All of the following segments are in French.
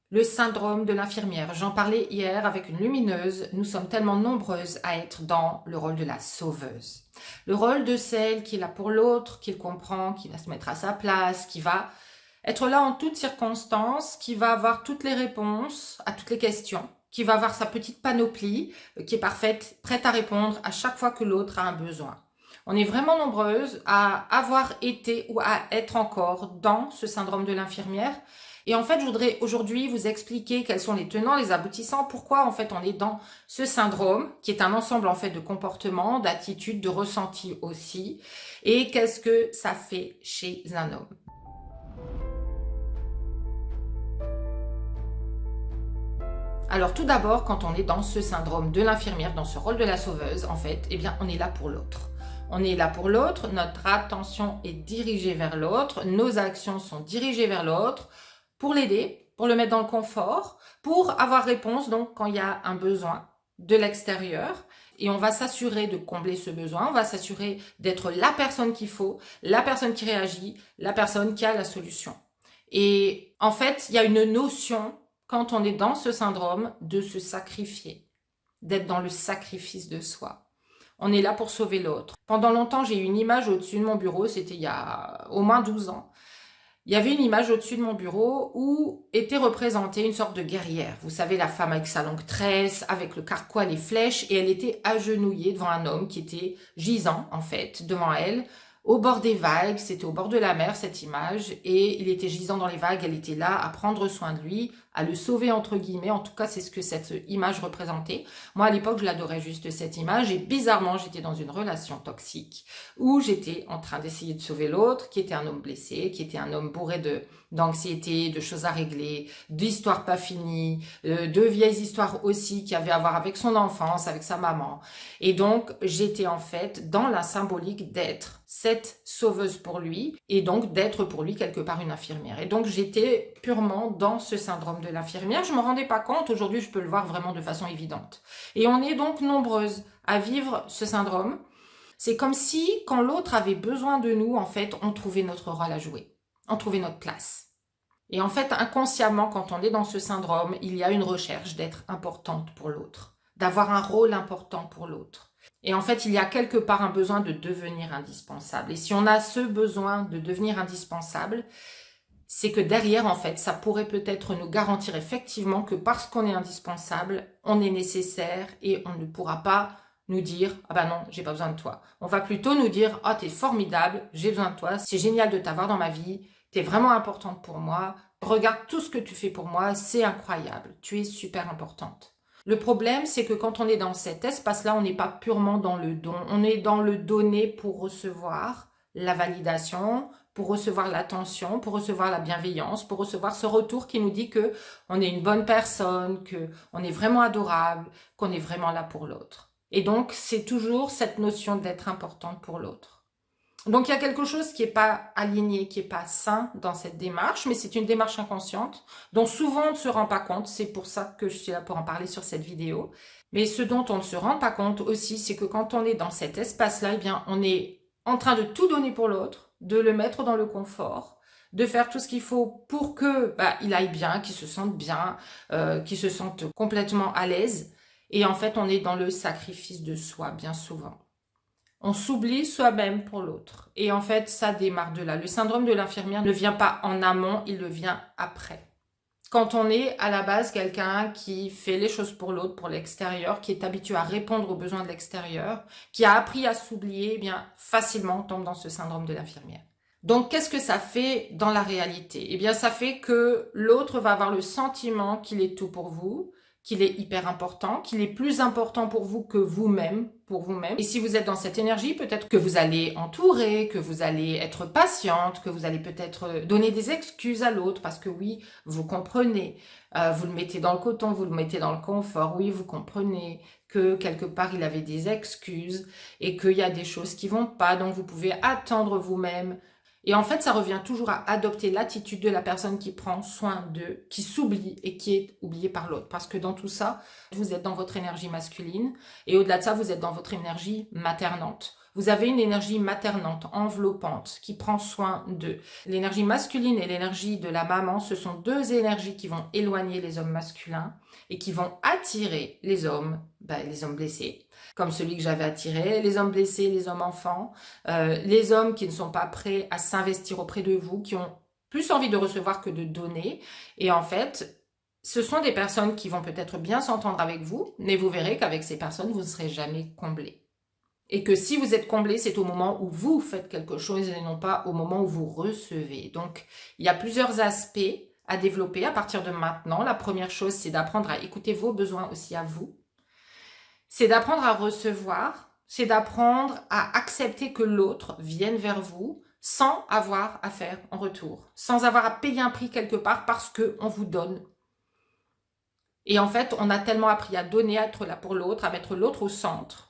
Le syndrome de l'infirmière. J'en parlais hier avec une lumineuse. Nous sommes tellement nombreuses à être dans le rôle de la sauveuse. Le rôle de celle qui est là pour l'autre, qui le comprend, qui va se mettre à sa place, qui va être là en toutes circonstances, qui va avoir toutes les réponses à toutes les questions, qui va avoir sa petite panoplie, qui est parfaite, prête à répondre à chaque fois que l'autre a un besoin. On est vraiment nombreuses à avoir été ou à être encore dans ce syndrome de l'infirmière. Et en fait, je voudrais aujourd'hui vous expliquer quels sont les tenants, les aboutissants, pourquoi en fait on est dans ce syndrome, qui est un ensemble en fait de comportements, d'attitudes, de ressentis aussi, et qu'est-ce que ça fait chez un homme. Alors tout d'abord, quand on est dans ce syndrome de l'infirmière, dans ce rôle de la sauveuse, en fait, eh bien on est là pour l'autre. On est là pour l'autre, notre attention est dirigée vers l'autre, nos actions sont dirigées vers l'autre, pour l'aider, pour le mettre dans le confort, pour avoir réponse donc quand il y a un besoin de l'extérieur. Et on va s'assurer de combler ce besoin, on va s'assurer d'être la personne qu'il faut, la personne qui réagit, la personne qui a la solution. Et en fait, il y a une notion, quand on est dans ce syndrome, de se sacrifier, d'être dans le sacrifice de soi. On est là pour sauver l'autre. Pendant longtemps, j'ai eu une image au-dessus de mon bureau, c'était il y a au moins 12 ans. Il y avait une image au-dessus de mon bureau où était représentée une sorte de guerrière. Vous savez, la femme avec sa longue tresse, avec le carquois, les flèches, et elle était agenouillée devant un homme qui était gisant, en fait, devant elle, au bord des vagues. C'était au bord de la mer, cette image, et il était gisant dans les vagues. Elle était là à prendre soin de lui, à le sauver, entre guillemets. En tout cas, c'est ce que cette image représentait. Moi, à l'époque, je l'adorais juste, cette image, et bizarrement, j'étais dans une relation toxique où j'étais en train d'essayer de sauver l'autre, qui était un homme blessé, qui était un homme bourré d'anxiété, de choses à régler, d'histoires pas finies, de vieilles histoires aussi qui avaient à voir avec son enfance, avec sa maman. Et donc, j'étais en fait dans la symbolique d'être cette sauveuse pour lui, et donc d'être pour lui quelque part une infirmière. Et donc, j'étais purement dans ce syndrome de l'infirmière. Je ne me rendais pas compte, aujourd'hui je peux le voir vraiment de façon évidente. Et on est donc nombreuses à vivre ce syndrome. C'est comme si, quand l'autre avait besoin de nous, en fait, on trouvait notre rôle à jouer. On trouvait notre place. Et en fait, inconsciemment, quand on est dans ce syndrome, il y a une recherche d'être importante pour l'autre, d'avoir un rôle important pour l'autre. Et en fait, il y a quelque part un besoin de devenir indispensable. Et si on a ce besoin de devenir indispensable, c'est que derrière, en fait, ça pourrait peut-être nous garantir effectivement que parce qu'on est indispensable, on est nécessaire et on ne pourra pas nous dire « Ah bah non, j'ai pas besoin de toi ». On va plutôt nous dire « Ah, t'es formidable, j'ai besoin de toi, c'est génial de t'avoir dans ma vie, t'es vraiment importante pour moi, regarde tout ce que tu fais pour moi, c'est incroyable, tu es super importante ». Le problème, c'est que quand on est dans cet espace-là, on n'est pas purement dans le don, on est dans le donner pour recevoir la validation, pour recevoir l'attention, pour recevoir la bienveillance, pour recevoir ce retour qui nous dit que on est une bonne personne, que on est vraiment adorable, qu'on est vraiment là pour l'autre. Et donc, c'est toujours cette notion d'être importante pour l'autre. Donc, il y a quelque chose qui n'est pas aligné, qui n'est pas sain dans cette démarche, mais c'est une démarche inconsciente dont souvent on ne se rend pas compte. C'est pour ça que je suis là pour en parler sur cette vidéo. Mais ce dont on ne se rend pas compte aussi, c'est que quand on est dans cet espace-là, eh bien, on est en train de tout donner pour l'autre, de le mettre dans le confort, de faire tout ce qu'il faut pour que il aille bien, qu'il se sente bien, qu'il se sente complètement à l'aise. Et en fait, on est dans le sacrifice de soi, bien souvent. On s'oublie soi-même pour l'autre. Et en fait, ça démarre de là. Le syndrome de l'infirmière ne vient pas en amont, il le vient après. Quand on est à la base quelqu'un qui fait les choses pour l'autre, pour l'extérieur, qui est habitué à répondre aux besoins de l'extérieur, qui a appris à s'oublier, eh bien facilement on tombe dans ce syndrome de l'infirmière. Donc qu'est-ce que ça fait dans la réalité? Eh bien ça fait que l'autre va avoir le sentiment qu'il est tout pour vous, qu'il est hyper important, qu'il est plus important pour vous que vous-même, pour vous-même. Et si vous êtes dans cette énergie, peut-être que vous allez entourer, que vous allez être patiente, que vous allez peut-être donner des excuses à l'autre, parce que oui, vous comprenez, vous le mettez dans le coton, vous le mettez dans le confort, oui, vous comprenez que quelque part il avait des excuses et qu'il y a des choses qui vont pas, donc vous pouvez attendre vous-même. Et en fait, ça revient toujours à adopter l'attitude de la personne qui prend soin d'eux, qui s'oublie et qui est oubliée par l'autre. Parce que dans tout ça, vous êtes dans votre énergie masculine et au-delà de ça, vous êtes dans votre énergie maternante. Vous avez une énergie maternante, enveloppante, qui prend soin d'eux. L'énergie masculine et l'énergie de la maman, ce sont deux énergies qui vont éloigner les hommes masculins et qui vont attirer les hommes blessés, comme celui que j'avais attiré, les hommes blessés, les hommes enfants, les hommes qui ne sont pas prêts à s'investir auprès de vous, qui ont plus envie de recevoir que de donner. Et en fait, ce sont des personnes qui vont peut-être bien s'entendre avec vous, mais vous verrez qu'avec ces personnes, vous ne serez jamais comblés. Et que si vous êtes comblé, c'est au moment où vous faites quelque chose et non pas au moment où vous recevez. Donc, il y a plusieurs aspects à développer à partir de maintenant. La première chose, c'est d'apprendre à écouter vos besoins aussi à vous. C'est d'apprendre à recevoir, c'est d'apprendre à accepter que l'autre vienne vers vous sans avoir à faire en retour, sans avoir à payer un prix quelque part parce qu'on vous donne. Et en fait, on a tellement appris à donner, à être là pour l'autre, à mettre l'autre au centre.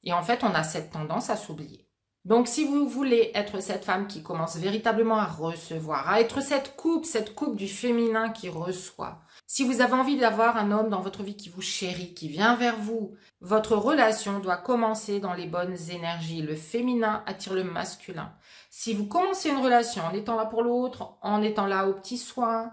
Et en fait, on a cette tendance à s'oublier. Donc, si vous voulez être cette femme qui commence véritablement à recevoir, à être cette coupe du féminin qui reçoit, si vous avez envie d'avoir un homme dans votre vie qui vous chérit, qui vient vers vous, votre relation doit commencer dans les bonnes énergies. Le féminin attire le masculin. Si vous commencez une relation en étant là pour l'autre, en étant là aux petits soins,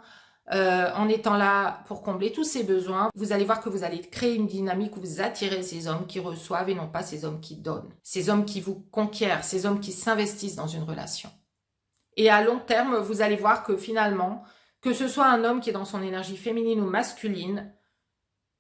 en étant là pour combler tous ses besoins, vous allez voir que vous allez créer une dynamique où vous attirez ces hommes qui reçoivent et non pas ces hommes qui donnent. Ces hommes qui vous conquièrent, ces hommes qui s'investissent dans une relation. Et à long terme, vous allez voir que finalement, que ce soit un homme qui est dans son énergie féminine ou masculine,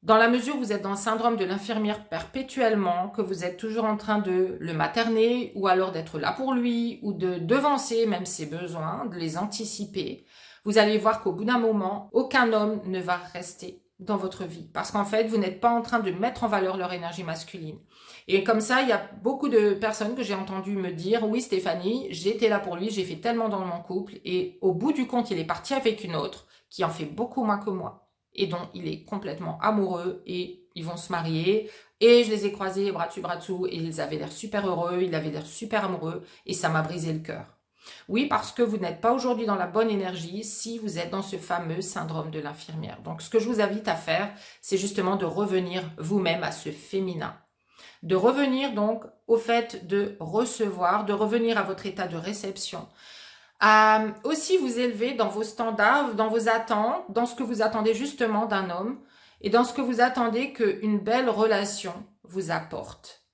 dans la mesure où vous êtes dans le syndrome de l'infirmière perpétuellement, que vous êtes toujours en train de le materner ou alors d'être là pour lui ou de devancer même ses besoins, de les anticiper, vous allez voir qu'au bout d'un moment, aucun homme ne va rester dans votre vie. Parce qu'en fait, vous n'êtes pas en train de mettre en valeur leur énergie masculine. Et comme ça, il y a beaucoup de personnes que j'ai entendu me dire « Oui Stéphanie, j'étais là pour lui, j'ai fait tellement dans mon couple et au bout du compte, il est parti avec une autre qui en fait beaucoup moins que moi et dont il est complètement amoureux et ils vont se marier. Et je les ai croisés bras dessous et ils avaient l'air super heureux, ils avaient l'air super amoureux et ça m'a brisé le cœur. » Oui, parce que vous n'êtes pas aujourd'hui dans la bonne énergie si vous êtes dans ce fameux syndrome de l'infirmière. Donc, ce que je vous invite à faire, c'est justement de revenir vous-même à ce féminin. De revenir donc au fait de recevoir, de revenir à votre état de réception. À aussi vous élever dans vos standards, dans vos attentes, dans ce que vous attendez justement d'un homme et dans ce que vous attendez qu'une belle relation vous apporte.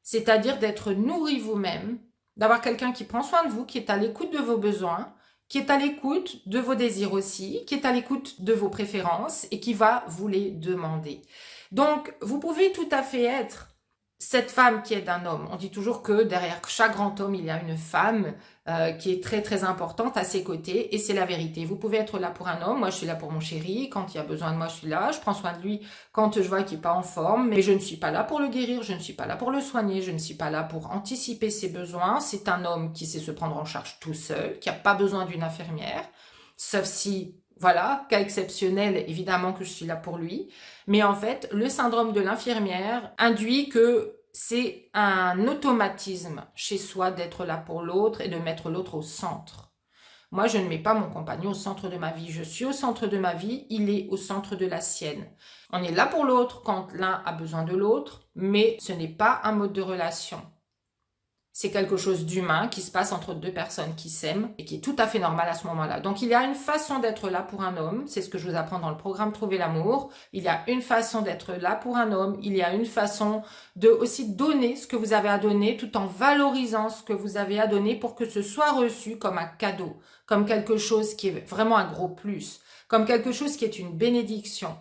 C'est-à-dire d'être nourri vous-même, d'avoir quelqu'un qui prend soin de vous, qui est à l'écoute de vos besoins, qui est à l'écoute de vos désirs aussi, qui est à l'écoute de vos préférences et qui va vous les demander. Donc, vous pouvez tout à fait être cette femme qui est d'un homme. On dit toujours que derrière chaque grand homme, il y a une femme qui est très très importante à ses côtés et c'est la vérité. Vous pouvez être là pour un homme, moi je suis là pour mon chéri, quand il y a besoin de moi je suis là, je prends soin de lui quand je vois qu'il n'est pas en forme, mais je ne suis pas là pour le guérir, je ne suis pas là pour le soigner, je ne suis pas là pour anticiper ses besoins. C'est un homme qui sait se prendre en charge tout seul, qui n'a pas besoin d'une infirmière, sauf si, voilà, cas exceptionnel, évidemment que je suis là pour lui. Mais en fait, le syndrome de l'infirmière induit que c'est un automatisme chez soi d'être là pour l'autre et de mettre l'autre au centre. Moi, je ne mets pas mon compagnon au centre de ma vie. Je suis au centre de ma vie, il est au centre de la sienne. On est là pour l'autre quand l'un a besoin de l'autre, mais ce n'est pas un mode de relation. C'est quelque chose d'humain qui se passe entre deux personnes qui s'aiment et qui est tout à fait normal à ce moment-là. Donc, il y a une façon d'être là pour un homme. C'est ce que je vous apprends dans le programme Trouver l'amour. Il y a une façon d'être là pour un homme. Il y a une façon de aussi donner ce que vous avez à donner tout en valorisant ce que vous avez à donner pour que ce soit reçu comme un cadeau, comme quelque chose qui est vraiment un gros plus, comme quelque chose qui est une bénédiction.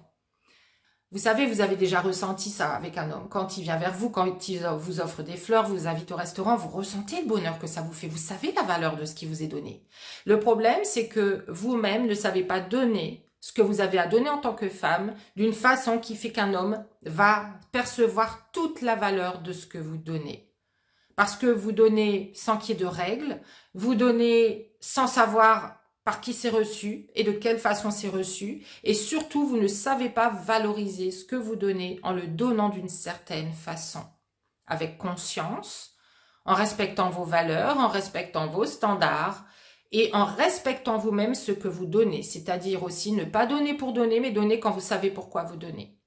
Vous savez, vous avez déjà ressenti ça avec un homme. Quand il vient vers vous, quand il vous offre des fleurs, vous invite au restaurant, vous ressentez le bonheur que ça vous fait. Vous savez la valeur de ce qui vous est donné. Le problème, c'est que vous-même ne savez pas donner ce que vous avez à donner en tant que femme d'une façon qui fait qu'un homme va percevoir toute la valeur de ce que vous donnez. Parce que vous donnez sans qu'il y ait de règles, vous donnez sans savoir par qui c'est reçu et de quelle façon c'est reçu. Et surtout, vous ne savez pas valoriser ce que vous donnez en le donnant d'une certaine façon. Avec conscience, en respectant vos valeurs, en respectant vos standards et en respectant vous-même ce que vous donnez. C'est-à-dire aussi ne pas donner pour donner, mais donner quand vous savez pourquoi vous donnez.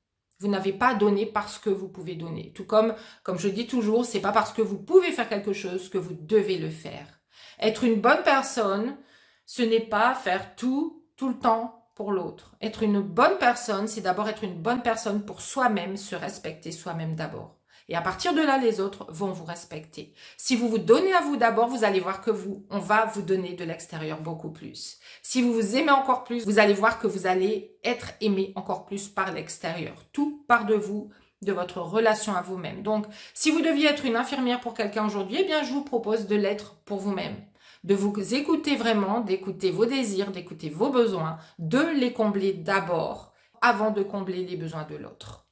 Vous n'avez pas donné parce que vous pouvez donner. Tout comme je dis toujours, c'est pas parce que vous pouvez faire quelque chose que vous devez le faire. Être une bonne personne, ce n'est pas faire tout le temps pour l'autre. Être une bonne personne, c'est d'abord être une bonne personne pour soi-même, se respecter soi-même d'abord. Et à partir de là, les autres vont vous respecter. Si vous vous donnez à vous d'abord, vous allez voir que on va vous donner de l'extérieur beaucoup plus. Si vous vous aimez encore plus, vous allez voir que vous allez être aimé encore plus par l'extérieur. Tout part de vous, de votre relation à vous-même. Donc, si vous deviez être une infirmière pour quelqu'un aujourd'hui, eh bien, je vous propose de l'être pour vous-même. De vous écouter vraiment, d'écouter vos désirs, d'écouter vos besoins, de les combler d'abord avant de combler les besoins de l'autre.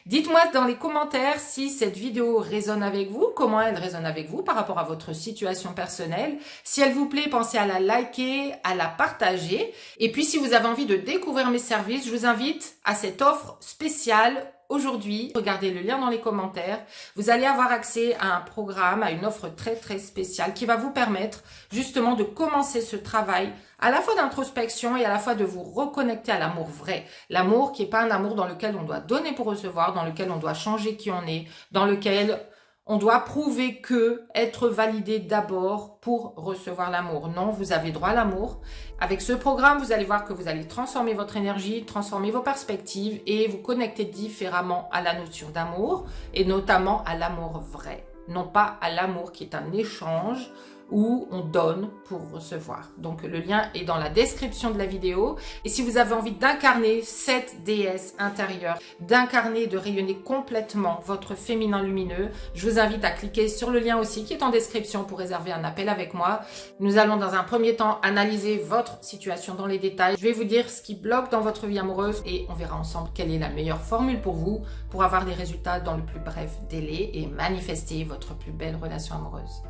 Dites-moi dans les commentaires si cette vidéo résonne avec vous, comment elle résonne avec vous par rapport à votre situation personnelle. Si elle vous plaît, pensez à la liker, à la partager. Et puis si vous avez envie de découvrir mes services, je vous invite à cette offre spéciale aujourd'hui. Regardez le lien dans les commentaires. Vous allez avoir accès à un programme, à une offre très très spéciale qui va vous permettre justement de commencer ce travail à la fois d'introspection et à la fois de vous reconnecter à l'amour vrai. L'amour qui n'est pas un amour dans lequel on doit donner pour recevoir, dans lequel on doit changer qui on est, dans lequel on doit prouver que être validé d'abord pour recevoir l'amour. Non, vous avez droit à l'amour. Avec ce programme, vous allez voir que vous allez transformer votre énergie, transformer vos perspectives et vous connecter différemment à la notion d'amour et notamment à l'amour vrai. Non pas à l'amour qui est un échange où on donne pour recevoir. Donc le lien est dans la description de la vidéo. Et si vous avez envie d'incarner cette déesse intérieure, d'incarner, de rayonner complètement votre féminin lumineux, je vous invite à cliquer sur le lien aussi qui est en description pour réserver un appel avec moi. Nous allons dans un premier temps analyser votre situation dans les détails. Je vais vous dire ce qui bloque dans votre vie amoureuse et on verra ensemble quelle est la meilleure formule pour vous pour avoir des résultats dans le plus bref délai et manifester votre plus belle relation amoureuse.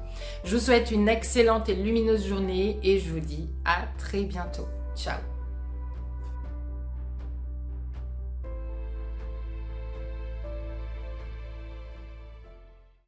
Je vous souhaite une excellente et lumineuse journée et je vous dis à très bientôt. Ciao!